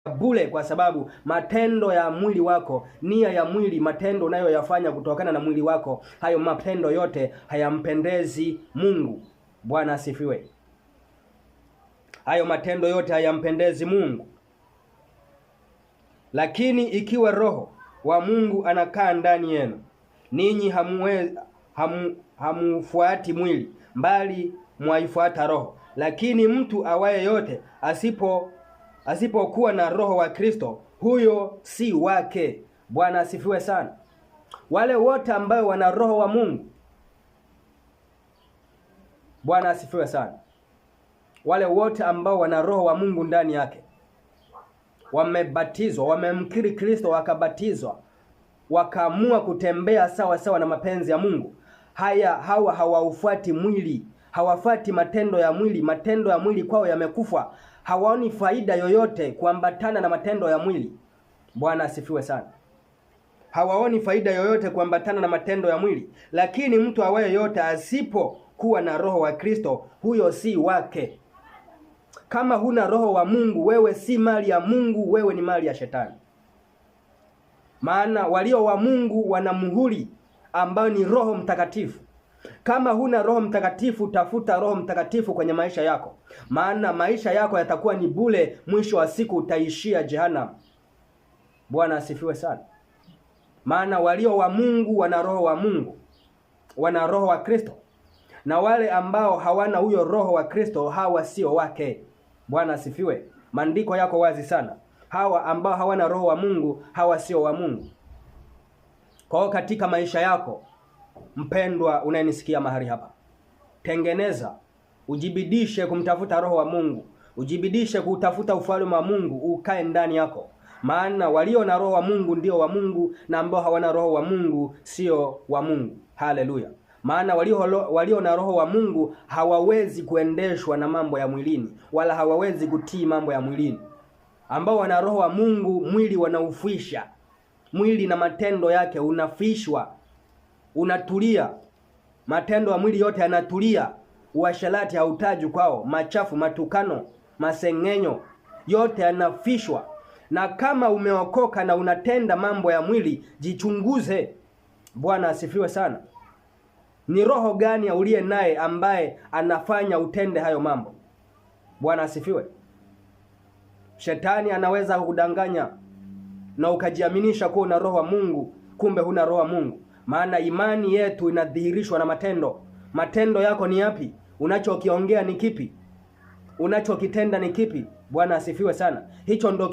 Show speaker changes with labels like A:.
A: bure, kwa sababu matendo ya mwili wako, nia ya mwili, matendo unayoyafanya kutokana na mwili wako, hayo matendo yote hayampendezi Mungu. Bwana asifiwe. Hayo matendo yote hayampendezi Mungu. Lakini ikiwa Roho wa Mungu anakaa ndani yenu, ninyi hamufuati mwili, bali mwaifuata Roho. Lakini mtu awaye yote asipokuwa na Roho wa Kristo, huyo si wake. Bwana asifiwe sana. Wale wote ambao wana Roho wa Mungu, Bwana asifiwe sana, wale wote ambao wana Roho wa Mungu ndani yake, wamebatizwa, wamemkiri Kristo, wakabatizwa, wakaamua kutembea sawa sawa na mapenzi ya Mungu, hawa hawaufuati mwili, hawafuati matendo ya mwili. Matendo ya mwili kwao yamekufa, hawaoni faida yoyote kuambatana na matendo ya mwili. Bwana asifiwe sana. Hawaoni faida yoyote kuambatana na matendo ya mwili. Lakini mtu awaye yote asipokuwa na Roho wa Kristo, huyo si wake. Kama huna Roho wa Mungu, wewe si mali ya Mungu, wewe ni mali ya Shetani. Maana walio wa Mungu wana muhuri ambao ni Roho Mtakatifu. Kama huna Roho Mtakatifu, tafuta Roho Mtakatifu kwenye maisha yako, maana maisha yako yatakuwa ni bure. Mwisho wa siku utaishia jehanamu. Bwana asifiwe sana. Maana walio wa Mungu wana Roho wa Mungu, wana Roho wa Kristo, na wale ambao hawana huyo Roho wa Kristo, hawa sio wake. Bwana asifiwe. Maandiko yako wazi sana. Hawa ambao hawana Roho wa Mungu, hawa sio wa Mungu. Kwa hiyo katika maisha yako, mpendwa unayenisikia mahali hapa, tengeneza, ujibidishe kumtafuta Roho wa Mungu, ujibidishe kutafuta ufalme wa Mungu ukae ndani yako. Maana walio na Roho wa Mungu ndio wa Mungu, na ambao hawana Roho wa Mungu sio wa Mungu. Haleluya. Maana walio na Roho wa Mungu hawawezi kuendeshwa na mambo ya mwilini, wala hawawezi kutii mambo ya mwilini. Ambao wana Roho wa Mungu, mwili wanaufisha. Mwili na matendo yake unafishwa, unatulia. Matendo ya mwili yote yanatulia. Uasherati hautaji kwao, machafu, matukano, masengenyo, yote yanafishwa. Na kama umeokoka na unatenda mambo ya mwili, jichunguze. Bwana asifiwe sana. Ni roho gani uliye naye ambaye anafanya utende hayo mambo? Bwana asifiwe. Shetani anaweza kukudanganya na ukajiaminisha kuwa una Roho wa Mungu, kumbe huna Roho wa Mungu. Maana imani yetu inadhihirishwa na matendo. Matendo yako ni yapi? Unachokiongea ni kipi? Unachokitenda ni kipi? Bwana asifiwe sana. Hicho ndio